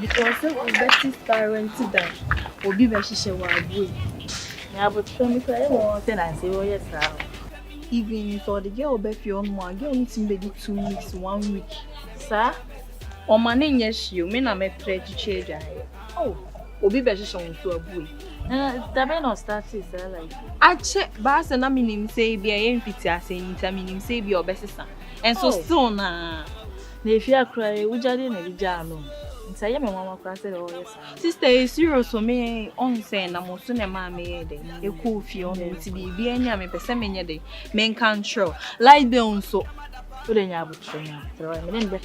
Because we best parent today. Will be very sure we are. Yeah, but from me, I want and say, oh, yes, sir. Even for the girl, Becky on one girl needs to be 2 weeks, 1 week. Sir? Or my name, yes, you mean I'm a threat to change. Oh, will be better shown to a boy. The man not started, sir, like. I check Bass and I mean him say, be a pity, saying, I mean him say, be your best son. And so soon, if you cry, we just didn't be jam. Say, my mama crossed it, oh, yes, sister is serious for me on saying I'm also a mammy. A cool feel to be any ammy per seminar day. Men can't show. Lie down so. Wouldn't you have a train?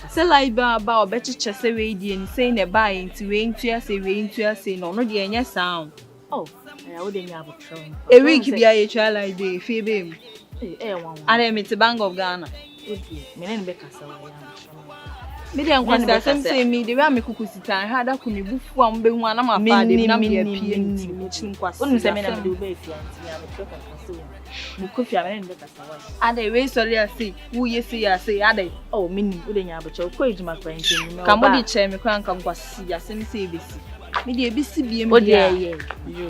Say lie about better chest away and saying a buy into rain to us, a rain to us, no, no, the any sound. Oh, I wouldn't have a train. A week be a child like day, Phoebe. I am at the Bank of Ghana. Men Becca, me and Costa say me the way me kukusita had a kuni bufu ambe wana ma pa de na me PNT me chinkwase onu se me na do be fi anti ya me choka kaso mu kofi amene ndo kasawa ade we sorry say wo yesi ya say ade oh mini wo de nya abacho ko ejuma kwa ntimi no ka mo di che me kwa nka kwasi ya se me say ebesi me de ebesi bie me o de ye yo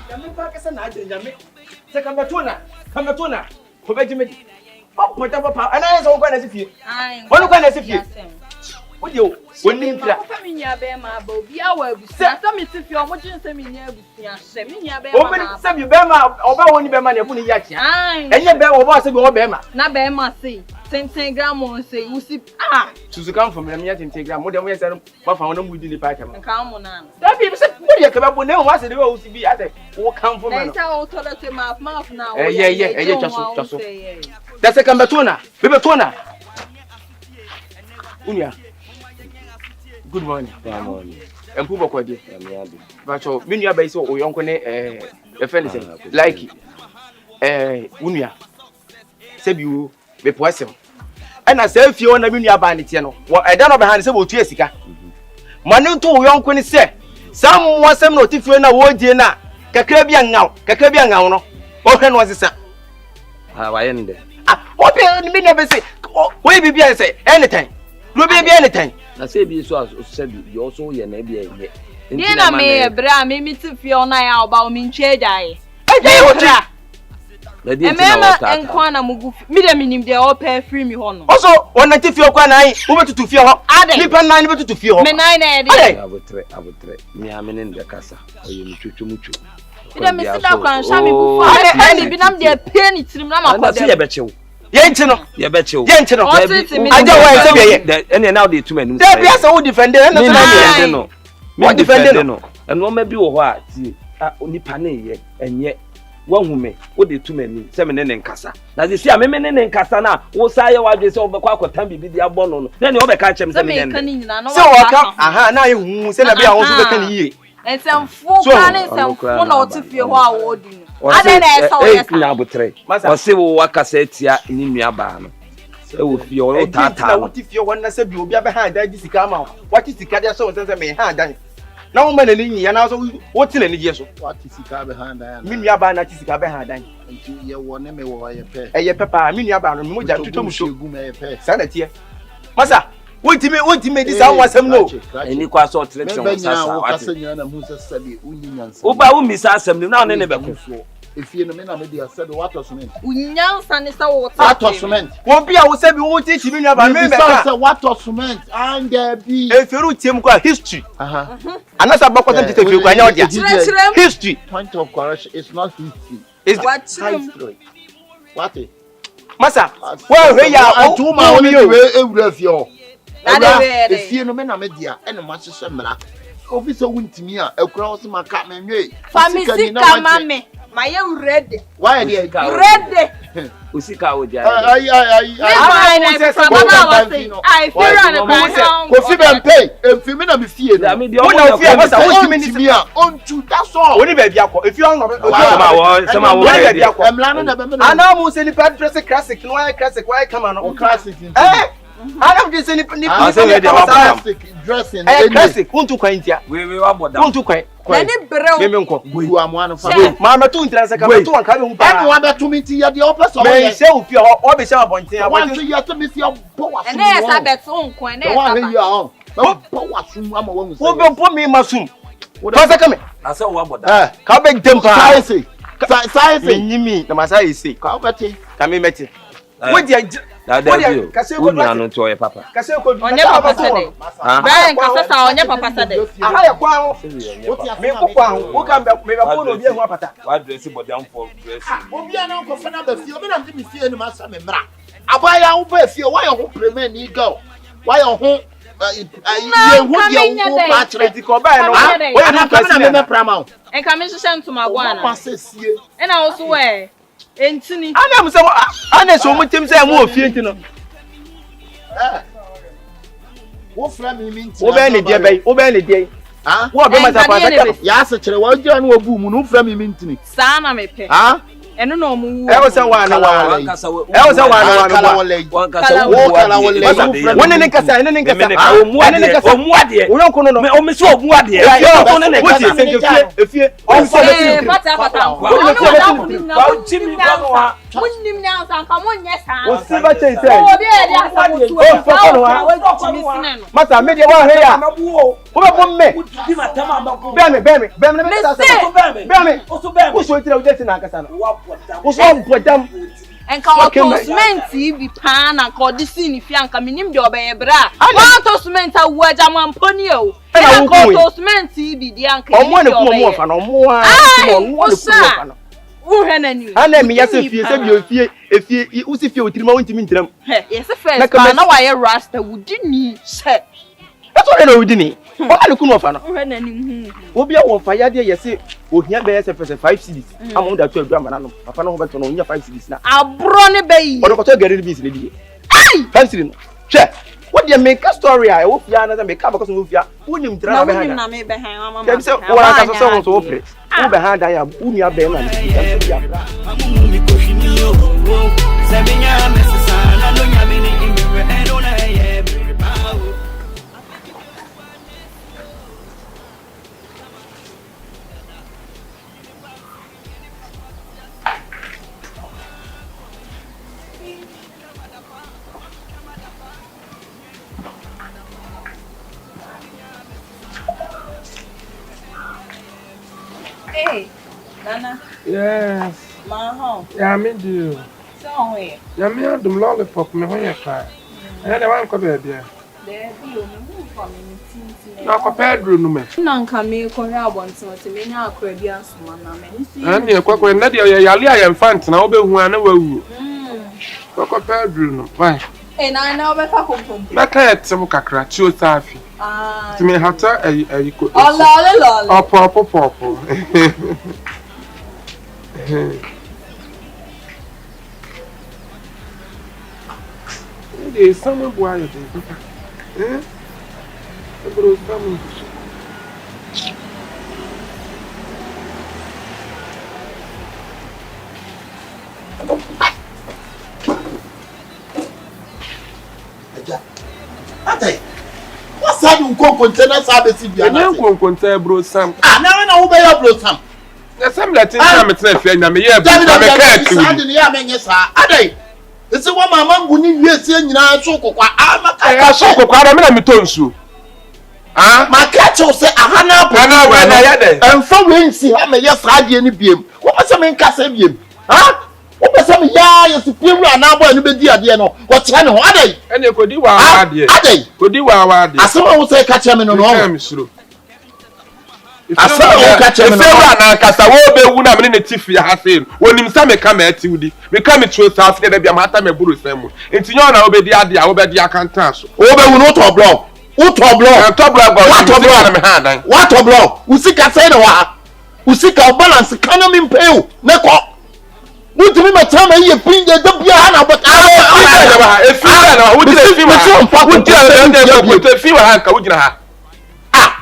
Jame pa kasa na ajin jame. Se kamatuna. Ko beji me. Oh, pota papa. Ana yen so kwa na sifie. Ai. Wonu kwa na sifie. Wodi o, woni mpira. Papa mi nya be ma ba obi awa abusia. Sa mi sifie o mo jin se mi nya abusia. Se mi nya be ma. O me se bi be ma, oba woni be ma na ebu ni ya chia. Ai. Enye be oba se bi o be ma. Na be ma sei. 10 gram on say you see Susu come from me 10 gram. Mo dem we say ma fa wona mu di ni pa cha ma. Nka mo na. Da bi se mo ye ka ba bo na o wa se de we o si bi ate. Wo come from me. Na say o toilet mouth now. Yeah, twaso. Da se kamatuna. Bebe tuna. Unia. Good morning. Good morning. Empu bokwadi. Amiado. Bacho, me nua ba isi o yonko ne e friend say like unia. Se bi wo me poasem. E na se fie wona me nua ba ne tie no. Wo e da no be han se bo tu esika. Mane nto o yonko ne se sam wasem na otifie na wo die na kakra bi angaw no. O hwe no sesa. Ha wa ye nde. Ah, o be me nua be se we bi bia say anytime. No be bia anytime. Na say bi so said you also ye na bia ye. Ni na me bra me mitifie ona ya oba o mi ntwe agyae. Agyae wo tra. Na di ntina wo ta. Enkwa na mugu. Mi de minim de o pay free mi ho no. Also, wona tifie kwa nan, wo betutu fie ho. Nipa nan betutu fie ho. Me nan na ye de. Abotre. Mi amene nde kasa. Oye mi twetwe mucho. Mi de me sida kwa sha mi bufu. Ani bi nam de pay ni tirim na makọ dem. Na ye bechew. Ye nti no. Aja wa se ye. Ene na de tuma nim. Da bia se wo defend e na so no. Me defend no. Eno ma bi wo ho a ti onipa na ye enye wahume wo de tuma nim se me ne nkasa. Na se sia me ne nkasa na wo sa ye wa dwe se wo be kwa akotam bibi de abo no. Na ne wo be ka chem se me ne. Se wo ka aha na ye hu se na bia wo so be ka ni ye. Ensemfo ka ne ensemfo na otifie ho a wo di. Ade na esa wo yesa. Na abotre. O se wo wakasa etia ni nua ba no. Se wo fie wo tata. Na wo tifie ho na se bi obi abe ha dan di sika ma. Wa ti sika dia so wo se me ha dan. Na wo ma na ni ya na so wo ti na ni je so. Wa ti sika be ha dan. Mi nua ba na ti sika be ha dan. Nti ye wo ne me wo ye pe. Ye pe pa mi nua ba no mo ja tutu mu so. Gu me ye pe. Sa na tie. Masa Wonti di sa wasem no. Eni kwa so television sasa wa kasa nya na mu sasa bi unyi nyansa. Uba umi sa asem ni na ne be ko. Efie no me na me dia said water cement. Unyansa ne sa wo water cement. Wo bia wo se bi wo ti mi nua ba me be ka. Say water cement and there be. Eferu tiem kwa history. Anasa bakwata tete fi kwa nya odia. History. Point of correction is not history. Is what history. What? Masa, wo hwe ya atuma wo ni we ewura fie ho. Efie no me na me dia e no ma hyehyɛ mra. Obi so wuntimi a ekura wo se maka menwe. Famisi kamame. My young ready. Why are they ready? Usika o dia. I Kofi ben pay. Efi me na me fie no. Wo na fie masa wo wuntimi a ontu that's all. Woni ba bia ko. Efi on no. Sama wo ba bia ko. Emla no na be me. Ana mu se ni pad dress classic no classic why come on. Classic. I'm just saying, classic dressing. Classic. Won't quite. We are about Won't quite. You are one of Mamma to interest to coming back to me to the opposite. May self your always have one thing. I want to hear to miss your boss. And there's a bet on coin. You are on. Who will put me in my soon? What does that come? I saw what about that. Come back, them. Size, me, the Masai say, come met it. What you? To your papa. On your papa Saturday. Brian Cassasa on your papa Saturday. I have who come back, maybe I will be a pata. What dress you down for dressing? We are now for another few minutes. We see any master member. I buy our pay feel why your home need go. Why your home? And come in to my one. And I also wear. Anthony. I so much him say more fear. What friend means? Obey the day. Ah, what be my papa? Yes, a what you know boom, no friend means me. Sana me pay. Ah? And no more. I was a one. And cement be pan and call this scene if you can mean your baby bra. I want to cement a word I'm on ponyo. And I call to cement be the uncle. I'm one of more fan or more. Who and let me ask if you with him. Yes, a first. I know I rasta would didn't say. That's what I know, didn't. What are you come off? Will be a fire there, yes, will hear bears for 5 cities. I'm on that 12 gram and I found over on your 5 cities now. I'll run a bay. What about getting this lady? Fancy, check. What do you make a story? I hope you are not a makeup because of you. Wouldn't you try behind? What I have someone to operate. Behind I am, whom you are being. Hey, Nana. Yes. My home. Yeah, me do. So where? Yeah, me had them lollipop me when you cry. And then I want to be there. There be only from me. Now, compared to me. Nanka me Korea once to me now, Caribbean man. And you're quite when Nadia Yalia and Fant, and I'll be who I know you. Compared to why? And I know better home. That can't some cacra, 2 taffy. Ah, to me, Hatter, a could. Oh, purple. There's someone boy. Eh? What's that you call container service? You don't contain bro Sam. Ah, now we are bro Sam. There's some Latin time it's not fair. I'm here. It's a woman who needs to see I saw Coquara Mitonsu. Ah, my catcher say, and from when see how many years I didn't be him. What was some in Casabium? Ah, what was some years to feel now when you be dear? What's one day? And you could do our day. Could do our day. As someone will say, catch him in an arms through. I saw catch him in a Casawobe, who I'm in a tiffy has him. When him some come at you, we come to a house, there be a matter of Buru family. Into your now, be the idea, over the accountants. Over will not block. What a block? We see a say we see our balance economy in pay. Neko. What do you mean? Time you bring the Dubiana, but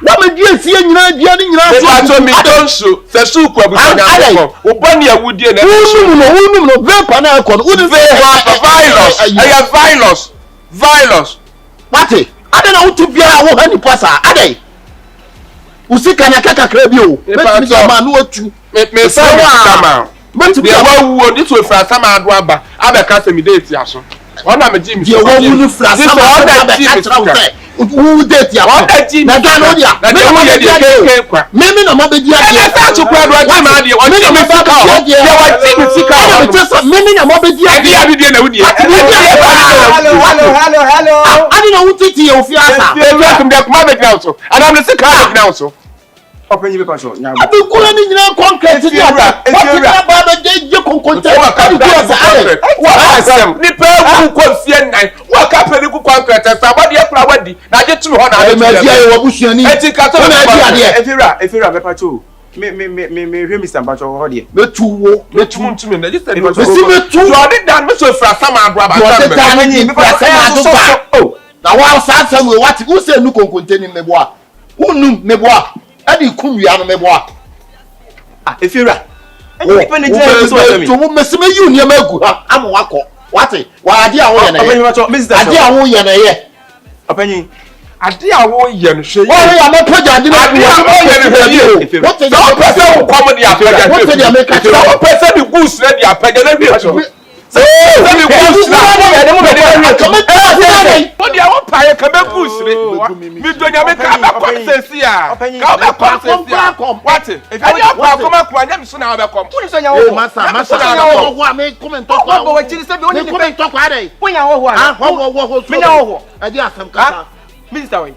what would you see in your told me don't so. The soup will be Obania would you know, virus. I have virus. Violence. What? I don't know to be a woman pasa. Ade. Usika na kaka krabio. Let me man what you. Me say wa. But be a wo this we fra sama ado aba. Abeka se me date ya so. Ona me Jim. Ye wo wunu fra sama abeka who date ya. Na ga no dia. Na dey wo ye dey kwa. Me na mabedi ya. Na sa to kwa do ati ma dey. Oni me sika o. Ye wa ti me sika o. Me na mabedi ya. Adi abi dey na wudi. Hello. Adi na wutiti ye ofi asa. Dey welcome dey kuma make now so. And I'm the sika now so. Open you because now. Abi kula ni nyina concrete ni ata. What na ba be je konkonte. Adi go asa ade. Wa asem. Ni pe ku ko fie nan. Wa ka pe ni ku concrete sa ba dey kura wadi. Na je tu ho na ade. Me dia ye wo busuani. Eti ka to na ade. Efira me pacho. Me hwe Mr. Bacho ho de. Me tuwo. Me tumtum na just say me tuwo. Me tu. You already done me so fra sama ado aba. You already done me fra sama ado ba. Oh. Na wa sa asem we what who say nu konkonte ni meboa. Unum meboa. Adi kum ya no meboa. Ah, Efira. Any people ni jẹ so tell me. To mo meseme yu ni amagu ha am wakọ. What? Wa ade a wo ye na ye. Ade a wo ye na ye. Opanyin. Ade a wo ye no hwe. Wo ya me proja ade na ade a wo ye no hwe. What is your person come dey apaja? What is your make it? Your person the goose na dey apaja na bi. Say the goose na dey mo be dey. What dey won paye ka be goose ni. Mi do nya me ka ba kom sensi a. Ka ba kom sensi a. What? If you are come anya mi so na ba kom. Woni so nya wo. Masa na wo me comment talk. Wo wo chiri se bi oni comment talk ade. Wo nya wo ho. Ah, wo. Me nya wo. Ade asem kasa. Minister we.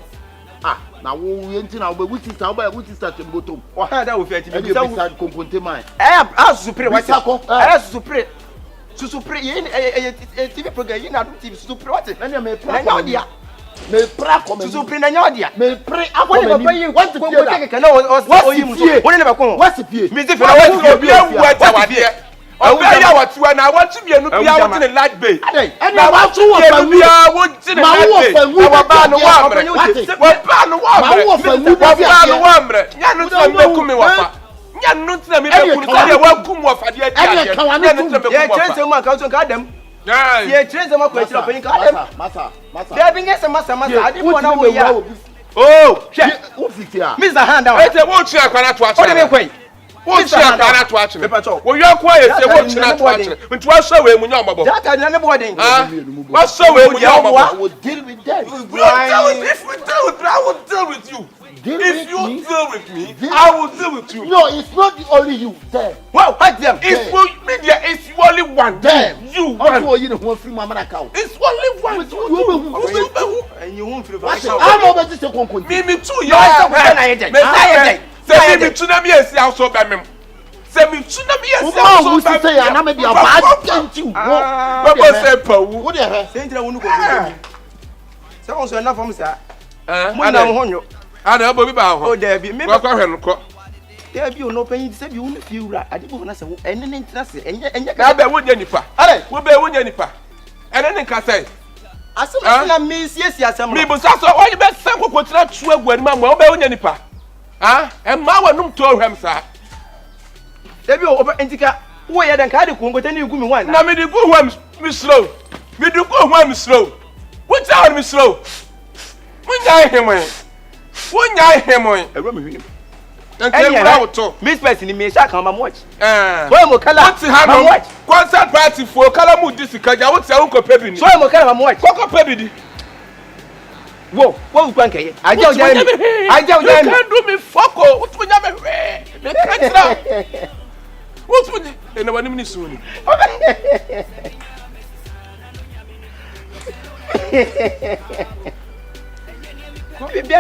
Ah, na wo yenti na wo wuti sa wo wuti sa tembotom. O ha da wo fi ati bi sa konkonte man. Supre what? Supre. Supre ye TV program ye na TV supre what? Na me pra. Na odia. Me pra come. Supre na odia. Me pre akọ papa yi want to pay that. Keke na o yi mu so. Woni na be ko. What's pay? Me say na what obi awu atawade. Obi ya watiwa na want to be enu bia wo tin light bay. Na want to wo fa bia wo tin light bay. Na wa ba no wa mre. Wa ba no wa mre. Wa ba no wa mre. Nya no tin me ku me wa fa. Nya no tin me be ku so wa kum wa fa de ati ati. Nya no tin me ku wa fa. Ye trense ma ka so ka dem. Ye trense ma ko chira peyin ka dem. Masa. There be ngese masa adi mo na wo ya. Oh, wo fitia. Mr. Hand down. Ete wo tria kwa na to acha. O de me kwen. Wo tria kwa na to acha. Wo yo kwa ye se wo tria to acha. Nti wa so we mu nya omabo. That na ne boarding. Wa so we mu nya omabo. I will deal with them. If we deal with me, I will deal with you. If you deal with me, I will deal with you. No, it's not only you. Them. Wow, hide them. It's media. It's only one. Them. You one. Also, you know who free mama na cow. It's only one. And you won't feel I know that this is konkonte. Me too. Yeah. Say me too na me esi also be me. Say me too na me esi also be me. Say ya na me dia ba thank you. What say pa wu? What the hell? Say ntira wonu ko. Say on so na fam sa. Mo na mo honyo. Ada obo bi ba ho. O da bi me kwa hwe no ko. There be no pain say bi wonu fi wura. Ade bo na say enne ne ntira se enye ka ba wonya nipa. Are wo ba wonya nipa. Enne ne ka say. Asem na me siesie asem. Me bu sa so wo be san kokotira tu agu anima mo ba wonya nipa. E ma wanum to hwem sa. Ebi o entika wo ye den ka de kongote ni gu mi wan. Na me di gu hwem mi slow. Me di gu hwem slow. Wo ta on mi slow. Munya hemwe. Wonya hemwe. Ewo me hwini. Nke bra wo to. Miss person ni me sha kan ma watch. So mo kala. What ha no? Concert party for kala mu disikaja wo ti awon ko pebi ni. So mo kala ma watch. Ko pebi di. Wo kwan keye. Aja o jami. You can't do me fuck oh. What wonya me hwe. Me katra. What wonya? E na wani mi so ni.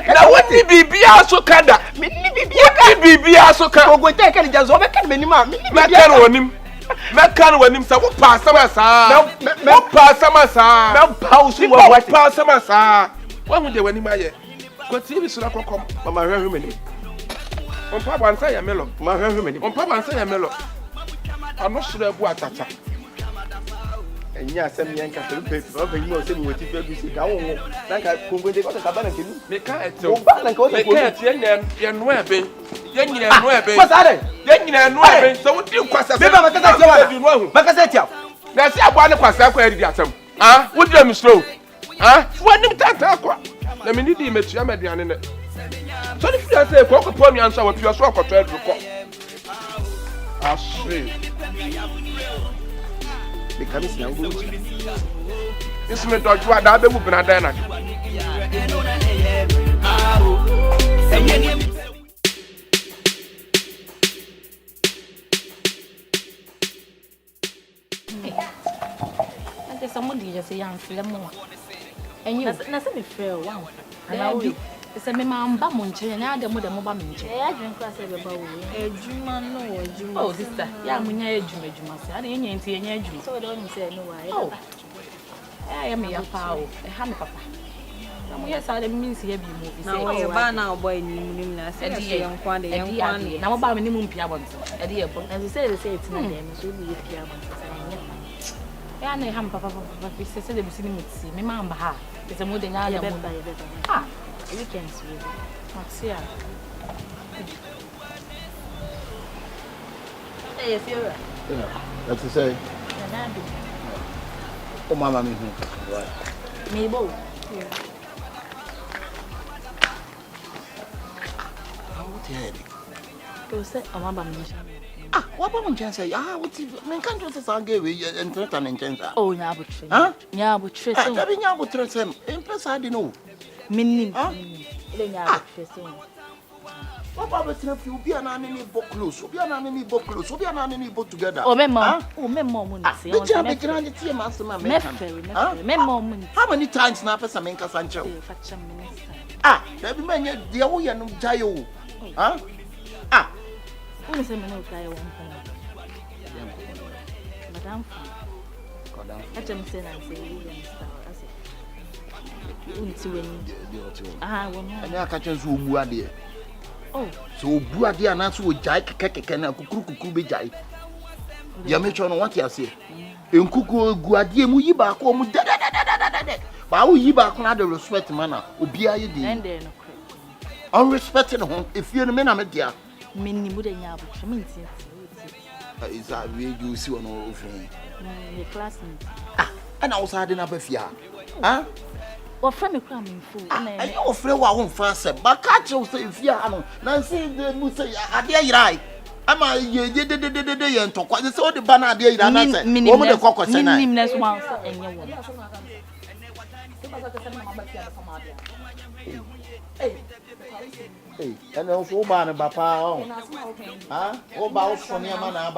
Na wani bibia so kada. Me ni bibia so ka. Ogo te kan jazo be kan menima. Me kan wonim. Me kan wonim sa wo pa sama sa. Me pa sama sa. Me pa usu wo what? Pa sama sa. Wa hu de wonim aye. Ko ti bi sura kokom. Mama hwe menim. Ompa bansa ya melo. Ma hwe menim. Ompa bansa ya melo. Ano sura bu atata. Enya asem yen ka telu pe. Ba ba yimo se mi woti fe bi si ka wo wo. Na ka kongonde ko ka ba na kenu. Me ka ete. O ba na ka o me ka ete ye no ebe. Ye nyina no ebe. Ko sa de. Ye nyina no ebe. So wo di kwasa. Me ba makasa tia wa. Makasa tia. Na si abo ne kwasa kwa edi atam. Wo di am slow. Ah, when him tata kwa. Na me need me tua me aduane ne. So the fear say kwa kwa mi ansa wa pia so akotwa adruko. Ashe. Me kan si na wo. Isi me dodwa da be bu bina dan na. Somebody just say young Philemon. And you nothing me fair one. And I will say, Mamma Bamunche, and I don't know about me. I drink class every bowl. A Juman, no, oh, sister, young when you're a Juma, I didn't see any Juma. So I don't say no. Oh, I am a power, a hammer papa. Yes, I didn't mean to have you move. Now, you're by now, boy, and the young one, now about minimum piabons. As you say, it's not them, so be a piabons. I know him, Papa. He said, "I'm seeing me. My mom, ha. It's a more than I am. Ah, weekends, really. Maxia. Hey, if you're That's to say, oh, Mama, me, me both. You said, oh, Mama, ah, what about chance? Ah, what's it? Men can't just say and threaten and chance. Oh, yeah, but huh? Yeah, but Tris, I mean, I would trust him. Impress, I don't know. Meaning, huh? Tris. What about if you be an enemy book close? Be an enemy book close. Be an enemy book together. Oh, Memo, oh, Memo, master, how many times now, Pesca Menka Sancho? Ah, there be many, the old and Jayo. Huh? Ah. Who say me no try one Madam, I just say and say and I catch us who are there. Oh, so Buadia and answer with Jai Kaka Kuku be Jai. Yamichon, what you say? In Kuku Guadia Muyiba, come dead. But I will you back on the respect manner, Ubia you did. Unrespected home, if you're the man I'm a dear. Many wouldn't have is that way you see on all of the classmate. And I was hiding up a fear. Huh? What from a cramming fool? I know afraid what won't France, but catch you say if you are Nancy, the Musa, I dare you right. Am I ye did and talk what is all the banner there? Woman, the cockle, and nameless once and your woman. Hey, and also banner papa. Huh? Oh, about from your man, I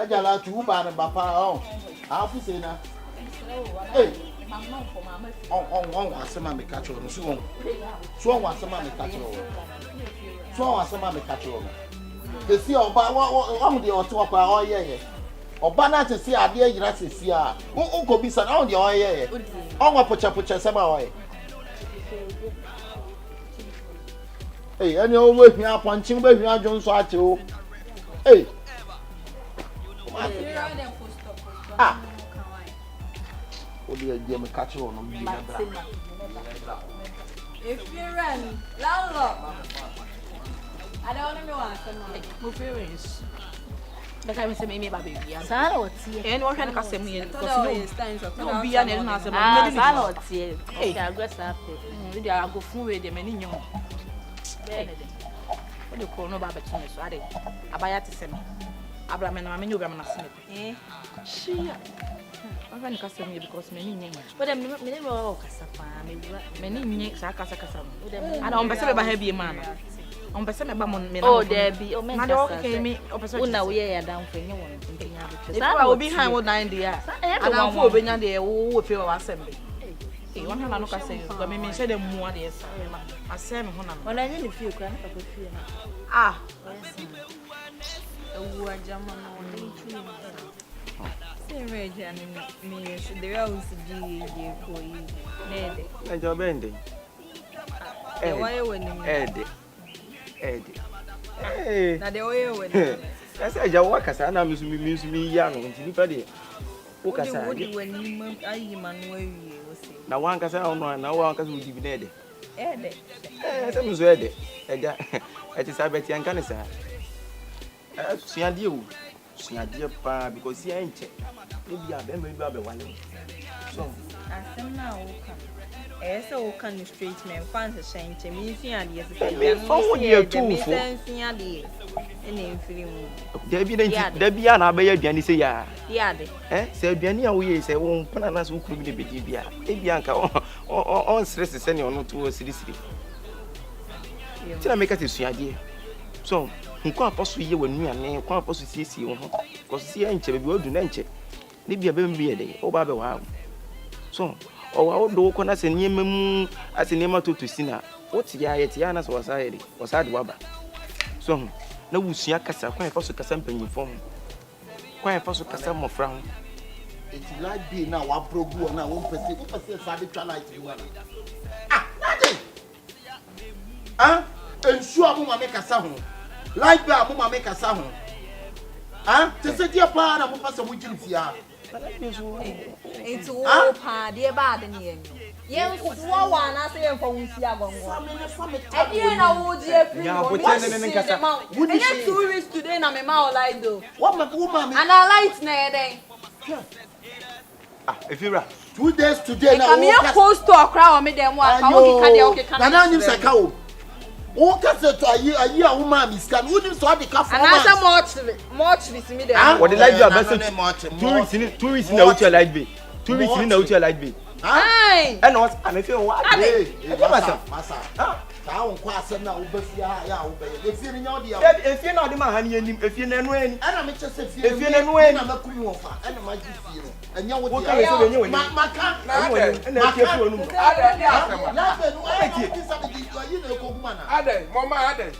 got two banner papa. I'll be saying now. Hey, oh, some man catch on. So want some man catch on. So want some man catch on. They see about what the auto of our yeah. Or banner to see our dear Gratis here. Who could be sent on your yeah. Oh, what put your summer. Hey, and you always me up punching baby John Swatch. Hey. Ah. Oh, dear, dear, me catch you on me. If you run, landlord. I don't know what to but I say me baby. Sala what here? And what can I say me? No be an else. Sala what here? Hey, I guess up. We are go full with them and what do you call no baby to me? So I did. I buy at the same. Abraham and I mean, you're going to see it. She. I'm going to say me because many names. But I'm all many names. I don't be about heavy man. On the same about me. Oh, there be. Oh, man, okay, me. Oh, now we are down for anyone. I will be behind 90 years. And I'm for being there who feel assembly. One hand I look at say, but me say them more days. I say me when I really feel can I feel. Ah. Oh, I jam on. Say Reggie me the house be for you. Ned. And your bending. Why when Eddie. Hey. Now the oil when I said your workers and I'm me young until you pay. What when you I man where you now one can say, oh, no, now one can be ready. Some is ready. It is a bet young can say. See, I do. See, I dear pa because he ain't check. Maybe I remember one. Asem na wo kan. Ese wo kan straight men fans shine che mi fi ade ese Me phone ye too for. fi ade. Ene mfiri mu. Da bia na abeya aduane se ya. Ade. Se aduane a wo ye se wo mpana na so wo kuru bi de bedi bia. E bia nka on stress se ne ono to sirisiri. Tina make it suade. So, nko aposo ye wanu ane, nko aposo siesie wo ho. Ko sie enche be bi odu na enche. Ne bia be mbi ye de. O ba be wa. So, o do ko na se nyema mu ase nyema to sina. O ti ya ye ti ya na so wasa ye de. Wasa de waba. So, na wusua kasa kwan fa so kasa mpanyinfo ho. Kwan fa so kasa mofra ho. It's like be na wa progu na wo pese sa de twa light you na. Nothing. Ensure mo ma make kasa ho. Like be mo ma make kasa ho. Te se dia pa na mo pese mo jiri fia. It's all pa de ba de ne yen kuwa wa na se yen fa wunsi agongo e die na wo je free ya bo tene ne nkasa and 2 weeks today na me ma like do what me and I light na e den efira 2 days today na wo ka post to akra o me dem wa ka wo ka de o ka na na nyim se ka wo o ka se to ayi a wo ma mi scan wo nim so de ka for and answer much with me dem what the light you best 2 weeks na what you like be 2 weeks na what you like be Ai. And what I'm feeling what? Masa. Ka won kwa asem na wo bafia ya wo be. Efie ni nyodi ya. Efie na odi ma ha ni anim, efie na enu ani. Ana me chese fie. Efie na enu ani. Na makuri won fa. Ana ma ji fie no. Enya wo dia. Maka. Na efie fie onu. Ade asema. La be no. Ai ki sabe di ayi na ko guma na. Ade, Momaa ade.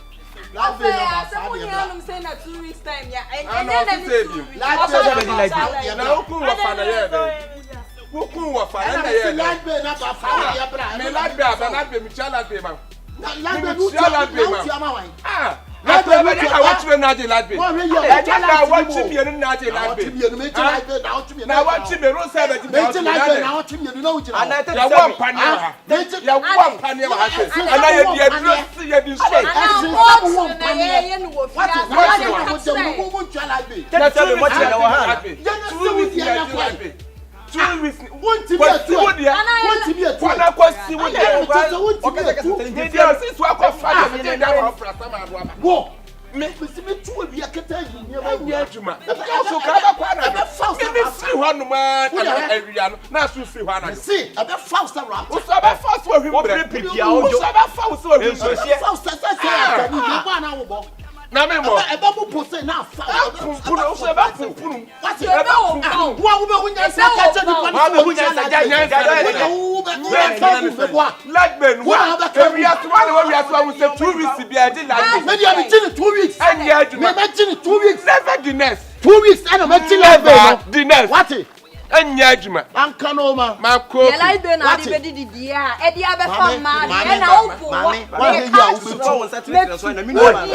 La be no ma fa de. I'm saying that 2 weeks time ya. And na me say la be like na oku wa fa na ye be. Wokun wa fa na ye. Like be na ba fa ya bra. Me like be aba na be mi chala be ma. Like be no tia ma wan. Na to be na watch me na dey like be. E ja na watch me na dey like be. Na watch me ro say be me dey like be na watch me no wuti na. Ya wa mpane ha. Ya wa mpane ha ha. Ana ye di address ye di so. Na tell me what you know ha. 2 weeks ya dey like be. 2 weeks. Want to be a 2. Want to be a 2. Wana kwa si wo dey. Media since wa kwa fa dey da wa fra sama ado aba. Wo. Me si me 2 bi aketa yi ni ma wi adwuma. E ka so ka ba kwa na. Me free ho no ma na awia no. Na so free ho na. See, I be Faust around. Wo so ba Faust wo hwim bre. Wo so ba Faust wo hwim bre. Faust say ni ba na wo bo. Na me mo. E ba mo pose na Faust. Puno so ba puno. What e ba wo ba. Wo be hunya sa ka che ni kwa ni. Wa be hunya sa ja nya ga. Wo be like men wo. We are to one we are to say 2 weeks be a dey like. Me dey be 2 weeks. And ya do. Me be 2 weeks. Never the next. 2 weeks and me dey like the next. What? Anya adwuma. Anka no ma. Mako. Ya like be na de be di dia. E dia be fa ma. E na wo po. Wa ye ya wo be so won certificate so na mi no ba.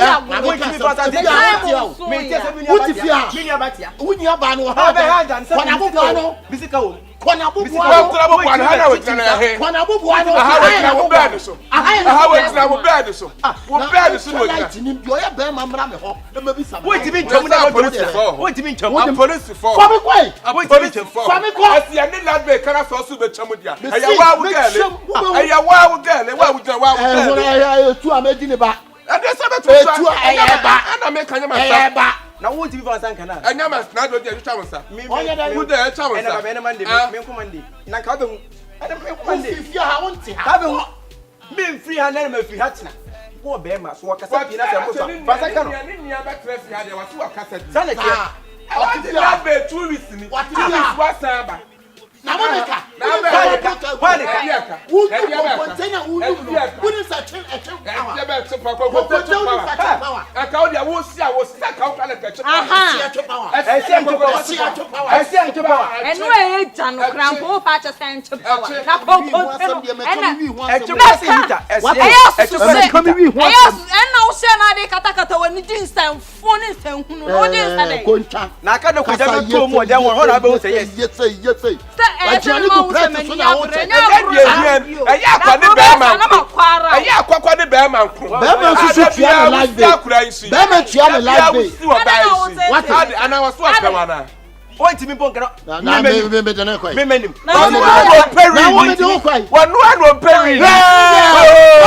Wo ti mi fa certificate. Me tie se mi Wo ti fia. Mi ni abatia. Wo ni aba no Ha be ha dan se. Kona bubu no. Bisika wo. Kona bubu Wa no. kura bo kwa na ha we tena ya he. Kona bubu no. Aha we tena wo bed so. Aha we tena wo bed so. Wo bed so wo tena. Ni bi o ya be ma mra me ho. E ma bi sa. Wo ti mi ntwam na police for. Wo ti mi ntwam. I'm police for. Fa mi kwai. Wo ti mi ntwam. Fa mi kwai. Asi ya ni lad be kara so so be twam dia. Aya wa wo girl. Aya wa wo girl. Wa wo tena wa wo girl. Eh tu amedi ne ba. Ade se be tu. Eba. Ana me kanya ma sa. Eba. Na wo ti mi fa san kana. Anya ma na do dia twa mo sa. Wo de twa mo Ena sa. ba ena mande me ko mande. Na ka be hu. Ena me ko mande. Fi ha wonte ha. Ka be hu. Me free ha na me free ha tena. Wo be ma so wakasa pi na se ko so. Fa san kana. Ni nia ba tre fi ha de wa so wakasa di. Sana ke. What is that be 2 weeks ni? 2 weeks wa san ba. Na monica. Na be Monica. Wo tu container wo nu. Wo ni sa chen e chen power. Ya be tso pa ko power. Aka o dia wo si a wo sa ka o ka le ka che. Aha. Enu e ja no krampo o pa che sen che power. Na ko ko. Ena o se na de kata kata woni din san foni san hunu no din san de. Koncha. Na ka de ko ja be to mo de won ho na be hu say yes. Yes. Ajani ku press so na won. Eya akwa ni be ma nko. Eya akwa ni be ma nko. Be ma susu tia na live day. Be ma tia na live day. What? Ana waso apewana. What to me bonker? Me dene kwai. Me menim. Na wo perry. Na wo me de kwai. Wanu anu perry.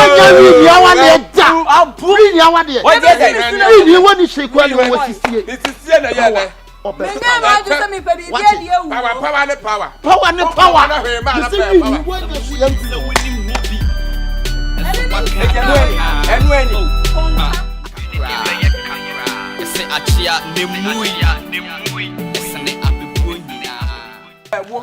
Oja wi ya wa de da. Abu ya wa de. What is Ni woni shekwa ni wo sisie. Isisie na ye na. Menye ma ju se mi pe bi die die wu. Power ne power. Power ne power. Na hwe ma na Ni power. wo de su ya nti. Enweni. Ese achia nemui. Ese ne abebu nyina. Wo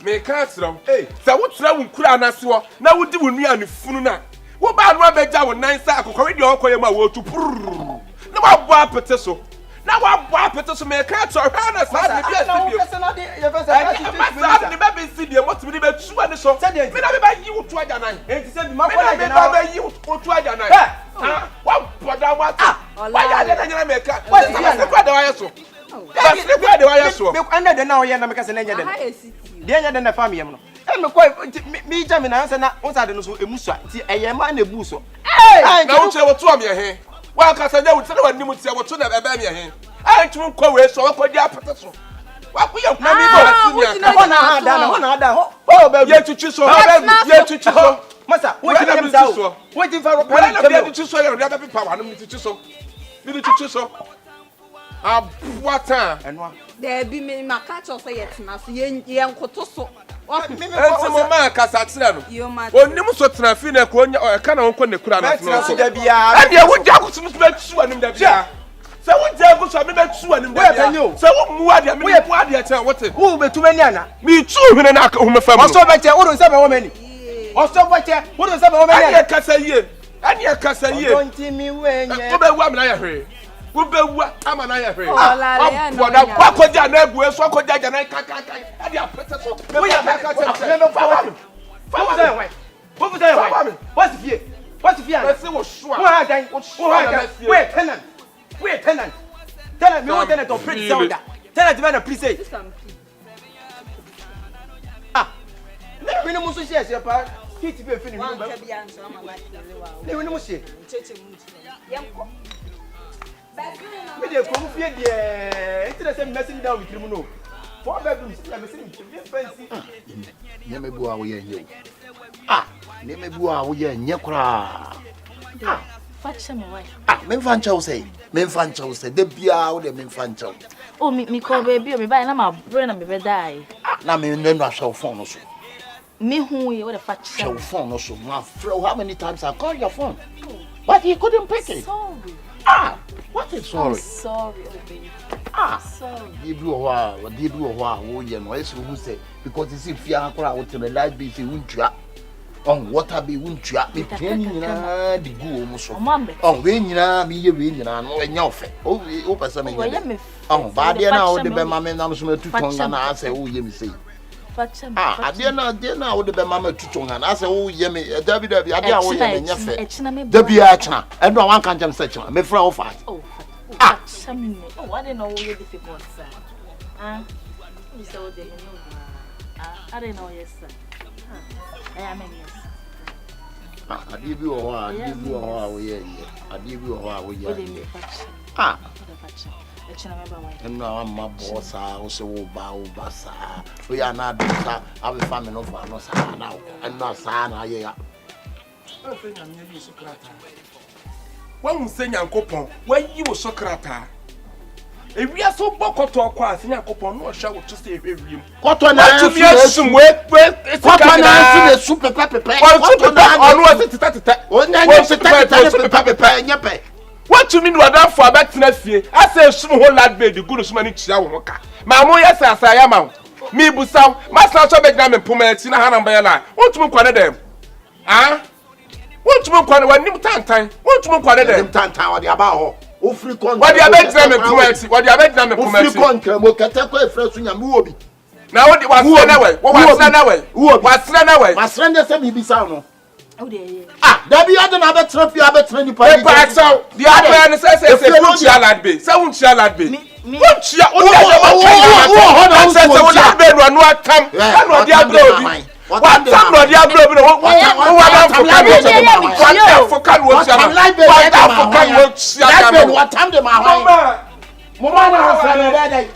me ka tsram. Sa wo tsra wo nkura anase wo na wo di wo nua ne funu na. Wo ba no abeja wo nan sa akokore de okoye ma wo tu purr. Na wa bo apete so. Na wa bo apete so me ka tsra hwa na sa de bia si bio. Masa ni be si de mo timi be tu ani so. Me na be ba yi wo tu aja nan. Enti se bi makwa Me na be ba yi wo tu aja nan. Wa boda wa ta. Wa ya de na nyina me ka. Wa se kwa da wa yeso. Ba se kwa da wa yeso. Me anda de na o ye na me ka se na nya de. De nya de na fa me yem no. Me kwa me ja me na se na onsa de no so emu so ti eye ma na ebu so. Na wo che wo tu am ye he. Wa ka sa nya wo tse wa nimu ti wo tu na be ba me he. Ai tu ko we so ko di apete so. Wa ku ye na mi bo asinya. Ho na ada. Ho ba Ye tutu so. Ye tutu so. Masa, what you am sao? What you for Wala na be tutu so ye na be power no mi tutu so. Mi tutu so. Abuata. Enwa. There be me makacho say yet na so ye nkoto so. Enti Momaa kasa tira no. Yo ma. Onim so tena fi na ko onya o ka na won ne kura na Na so. so da bia. Ade wo ja ko sum be tu anim da bia. Se wo ja ko so me be tu anim da bia. Se wo mu ade me mu ade cha wote. Wo be tuma ni ana. Mi tu hwene na ka home fam. Oso be che wo don se be wo mani. Oso be che wo don se be wo mani. Ade kasa yie. Ade kasa yie. Don't me wenye. Wo be wu am na ya hwe. Wo be wu ama na ya hwe. Oh da kwa ko ja na ebu eso ko ja na ka ade apete so. Wo ya ka che. Me fa. Fa say why? Wo say why? What's fear? What's fear? Be se wo shua. Wo ha dan. Wo ha dan. Wait, tenant. Wait, tenant. Tenant me wo tenant to print sound. Tenant me na please say. Me no muso share share pa. Kiti be fini no ba. Ne we no share. Me dey come fie dey. It dey say messing down with him no. 4 bedrooms, I be saying fancy. Ne me bu a wo ye nye. Ne me bu a wo ye nye kura. Fache me why? Me mfa ncha wo say. Me mfa ncha wo say. De bia wo de me mfa ncha wo. Oh, me call baby, me buy na my brain na me be die. Na me no na show phone no so. Me who you what the fache? Show phone no so. Ma how many times I called your phone? But he couldn't pick it. Sorry. What is sorry? I'm sorry, oh baby. Sorry. Did you wo ye no eso who say because you see fear akora wo tell light be say wuntua. On water be wuntua. Me training nyina di gu o mo so. On we nyina me ye we nyina no enya ofe. O pesa me nyina. Ba de na wo de be ma me na so me tutonga na ase wo ye me say. Fache me. De na wo de be ma me tutonga na ase wo ye me dabi ade a wo ye me nyafe. Dabi a chna. Endo wan kan jam say chna. Me fra wo fa. Oh, fache me. Oh, I didn't know you difficult sir. You say what they know. I didn't know yes sir. I am yes. Ade bi wo ho ade bi wo ho wo ye ye. Ade bi wo ho wo ye. Fache. Echina me ba why. Eno amma boss wo se wo ba sa. We ya na do sa ave family no fa no sa na wo. Eno sa na ye ya. Wan se nyankopon, wan yi wo sokrata. Ewia so bokoto kwa ase nyankopon no hwa wo to se ehwewiem. Koto na tu mi asum we koto na su su pepe. Koto na onu ase tita. Onya nya tita pepe nya pe. What you mean wadan for abetena fie? Ase sum ho lad bed gu no suma ni chia wo ka. Ma mo yesa asaya ma. Mi busaw, masna so begna me poma ati na hanan ba la. Wontum kwa ne dem. Wontum kwa ne wanim tantan. Wontum kwa ne dem. Tantan wa de aba ho. O free con. What the abegna me poma ati. What the abegna me poma ati. O free con kra mo kata kwa efra su nya mu obi. Na wo de wasra na we. Wo wasra na we. Wasra na we. Wasra nde se mi bisa no. Oh dey. Dabi ade na abetra fi abetra ni pa. E pa so. The other na say wunchia lad be. Say wunchia lad be. Wunchia o dey say lad be no atam. Na no dey agro obi. What time no dey agro obi no. What time for kan wo tia. What time de ma hwan. Momaa na hasa na dey.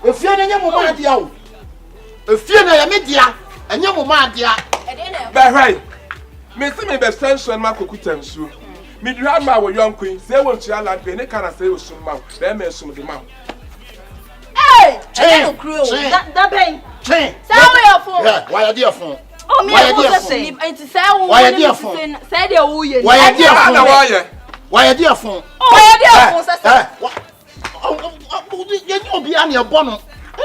If you are Momaa dear, if you are media, and your Momaa dear, but right. Me see me best friend so ma kokutam so. Me grandma wo young queen, say won chia lad be ne kana say osum ma. Be me sum de ma. Hey, I don't know. That pain. Say your phone. Why are you phone? Oh, me, I was saying, it's say, why are you phone? Say the who why are you phone? Why are you phone? Oh, why are you phone? Oh, you be on your bonnet. You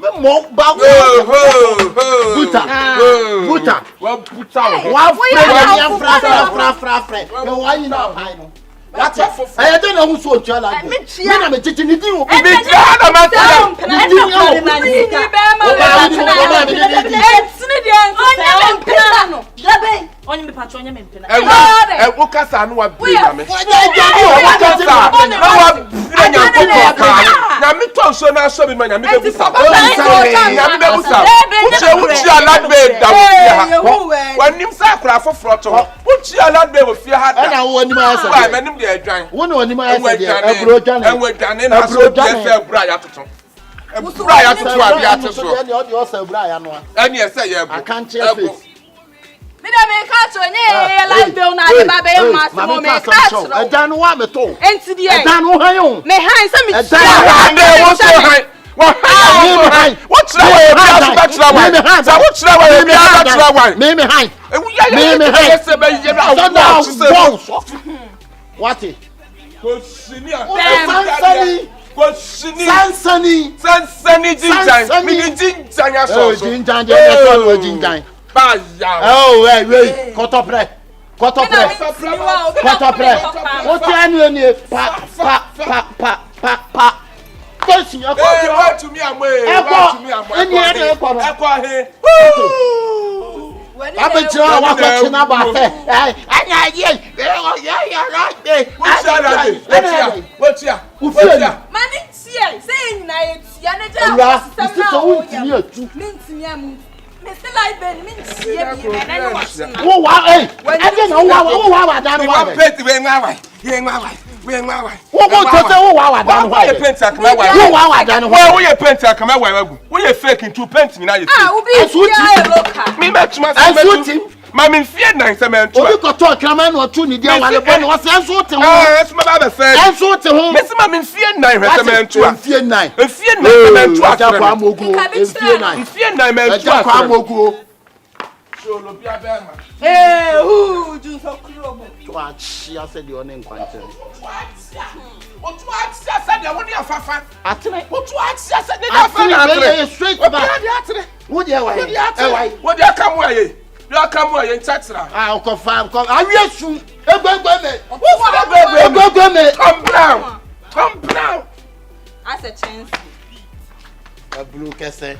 be more about Buta. Well, Buta. Why you not? What? I don't know who's so jealous. I'm a chicken. You do. Only me patron me pena. E wo kasa no wa bia me. Na me to so na so bi ma nya me be busa. Na me be busa. Uchi alad be da wo fie ha. Wanim sa kra foforo to. Uchi alad be wo fie ha da. Na wo onim asa. Ba me nim de adwan. Wo na onim asa de abro dwane. Enwe dwane na so bi se bra ya toto. Bra ya toto abi atoso. Eni o se bra ya no. Eni e se ye bu. I can't cheer face. Me da me catch on ye like bill na de baba e ma me catch. E dan wa me to. Enti de. E dan ho han yo. Me han se me. E dan wo so han. Wo han. What try we be as betra wan. Sa what try we be as betra wan. Me han. E wu ya me han se be ye na wo. What it? Ko sini a. Sansani jinjan. Me jinjan ya so. Jinjan je so jinjan. Oh, wait. Cut up. What you pa. Don't you go to me away. Mr. Liben, means oh, wow, eh? I don't know wow, I don't know. We are faking 2 pence now. Mammy fear 9 cement. You got talk, Caman or 2 Nidia, was answered to her. Answered to whom Miss Mammy fear 9 cement to fear 9. Fear 9 to fear 9 men to hey, who do so cruel? What she said your name, Quantum. What said you want your fafa? What said you straight back? Would you what you come away? You come away in Tatsra. I'll confirm. I will soon. Come down. That's a chance. A blue cassette.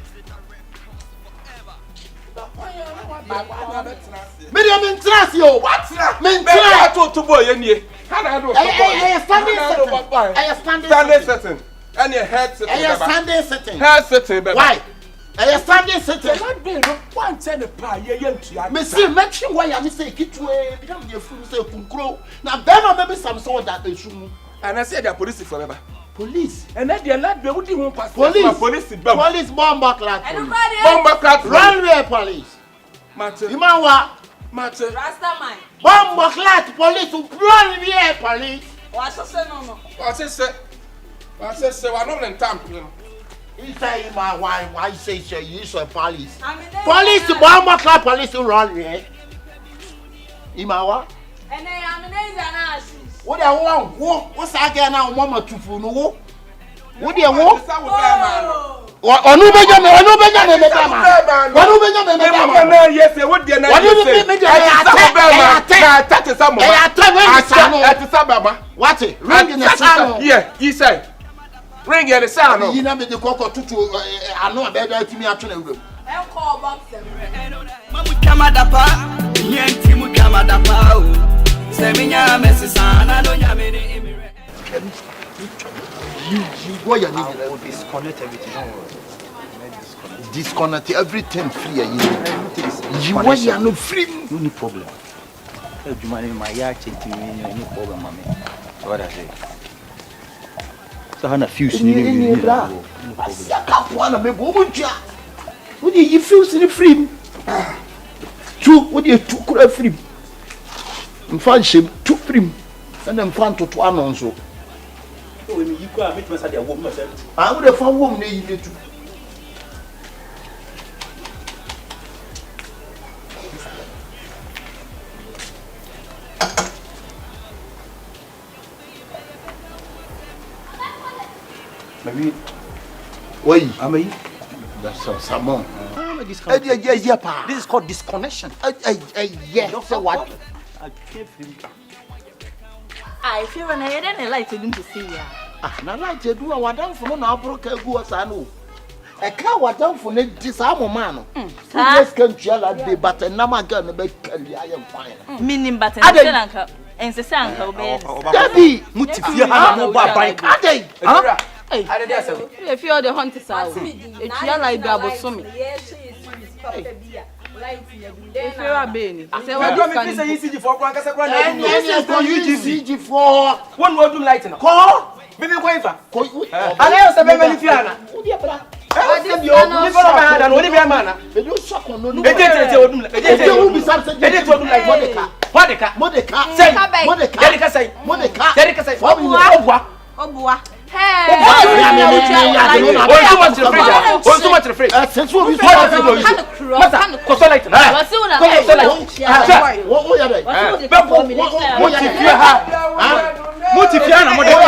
Medium trust you. What's that? Men try to boy in here. I standing sitting. And your head sitting. Standing sitting. Head sitting. Why? I standing sitting. One ten a pie, Monsieur, make sure why I say Kitway, become your food, say Kunkro. Now, then maybe some sort that they should. And I said they're police forever. Police. And then they're not the only one pass. Police bomb clad. Runway police. Matter. Imawa. Matter. Rastaman. Bomb clad police who runway police. What's the say no? What's it say? We're not in time. He say my why say you say police. Police bomb clad police who runway. Imawa. And I'm an ass. What I want, what's that guy now? Mama to fool no. What do you want? Or no Benjamin, yes, what do you what it? Ring in the sound. Yeah, he said. Ring in the sound. You know, the cocoa to I know better to me actually. I'll call box them. You disconnect everything. Disconnect everything free. You are no free. No problem. My yard any problem, mommy. What I say? Sahana fuse ni bra. Asaka one me bo muntia. What you fuse ni free? Two what you two kura free? Mfa shim two free. And then fan to anon so. So we you kwa meet masa dia wo masa. I would have found woman you need to. Maybe Wait, Amay. that's some salmon. This is called disconnection. Yeah, so what? I can't feel. I feel when I didn't like to see ya. Ah, na like to do what done for no broke go asano. A car what done for this man. Yes, can tell that but a number gun be I am fine. Meaning, but uncle and the son, Daddy, Mutifia ha ba bank. Ade. if you're the hunter, it's your like double summit. If you're a baby, say what you say easy for one case one. UGC for One more do light now. call. Bibi kwa ifa. Ale Ale se be mani fiana. Odi abra. Se bi o ni fo ba ha da no ni be ma na. Be do shock on no. Ejete odum la. Ejete who be something. Ejete odum like Modeka. Modeka. Say. Modeka. Yedika say. Modeka. Yedika say. Obua. Hey, too much refrigerator. Too much refrigerator. Since we be Masa, koso light na. Koso light. What are they? Bebo, mutifia ha. Mutifia na Modeka.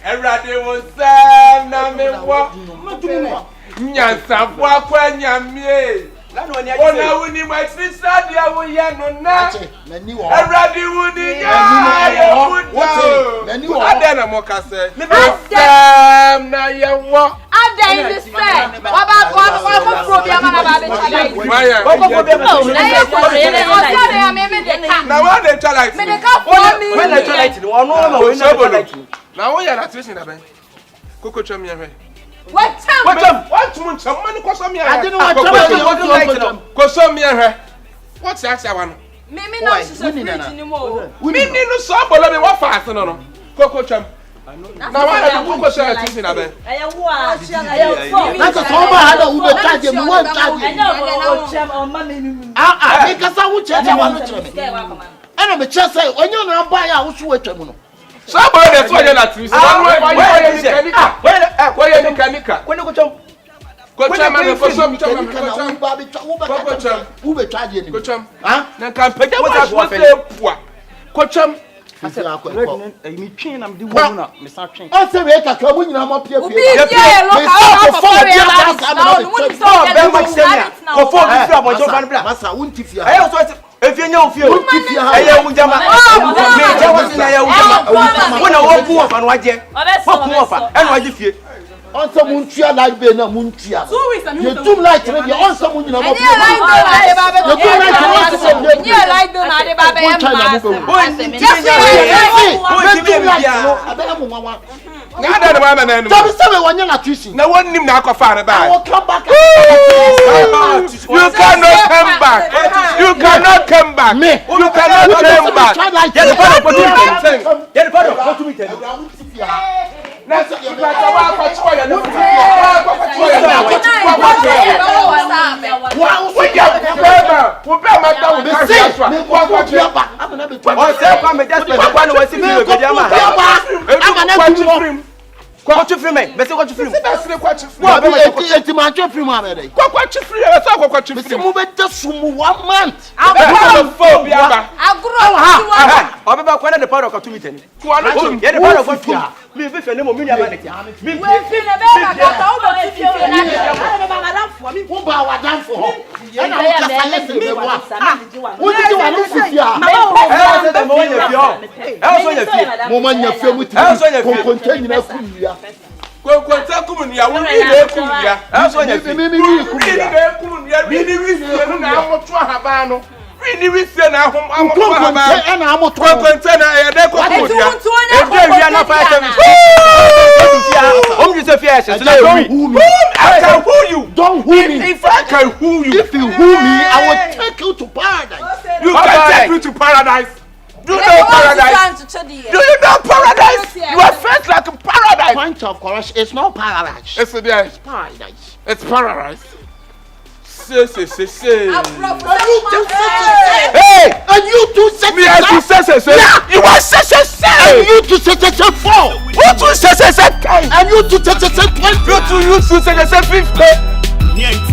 Everybody was saying, "Na me wa." Nyansapo akwa nyamie. Ona wuni matrisa dia wo ye no na. Everybody wuni ya wo. Ade na mo ka se. Na ye wo. Ade in the say. Baba ko problem na ba be challenge. Na wa dey challenge. Me dey ka for me. When I challenge no no we no challenge. Na wo ya na tracing na ben. Koko cham ye hwe. What time? What mu cham mani ko so me I didn't want to ko so me hwe. What ya sia wa no? Me no she fridge ni mo. Me ni no so bolo me wa fast no no. Koko cham. Na wa na koko so tracing na ben. I wa. That's a sober had a Uber charge me one charge. Make us out check one check. And I'm just say when you na buy a wo so atwa no. Somebody that's why you're not tracing. Why you mechanical? When you go chom. Go cham and go some cham. Uber charge you. Go cham. Ah? Na kan pede wa so say poa. Go cham. Me twin am di wo na me sa twin. I say we ka ka mu nyina ma pie pie. Obi yeah, look how for Masa wunti fia. Ayo so efie nya ofie o. Ayo unjama. Me jawa sina ya unjama. Wona wo ku ofa no waje. Wo ku ofa. E no waje fie. Onso muntua na be na muntua. 2 weeks am You too like to be onso mu nyina ma pie. Na da na ma na no. Tell me say we na tuition. Na won nim na akofa na ba. I will come back. You cannot come back. You cannot come back. Me. You cannot come back. Ya de father go to me. Ya de father go to me. Na so you got to wa kwa chwa ya no. What you free me? Bese what you free? What be eti ma twa free ma be dey. Kwakwa free e so kwakwa free. Bese mu be sumu 1 month. Obeba kwa na the power of 2 meters. Kwa no chim. Ya the power of 2. Me be fe ne mo minya ba ne tia. Me We feel na be na ka o be feel na. Who ba wa dan for ho? E na wo ka sale me wa. Wo ti wa no fifia. Mo ma nya fie mu ti. Konkonte nyina ku ya. Konkonte ku mu ya wo ni na ku ya. E so nya fie. Me ni ku Ni na ku ya. Ni ni wi fie na amoto ahaba no. Ni wi fie na amoto ahaba. E na amoto. Konkonte na ya de ko ku ya. E de wi na 5 7. You say fear, so don't who me. I can who you. Don't who me. If I can who you. If you who me, I will take you to paradise. You can take me to paradise. Do you know paradise? Do you know paradise? You are felt like a paradise. Point of correction, it's not paradise. It's there. It's paradise. It's paradise. Say. Hey! And you too say. Me I too say. Yeah. You are say. And you too say 4. You too say. And you too say 20. You too say 50.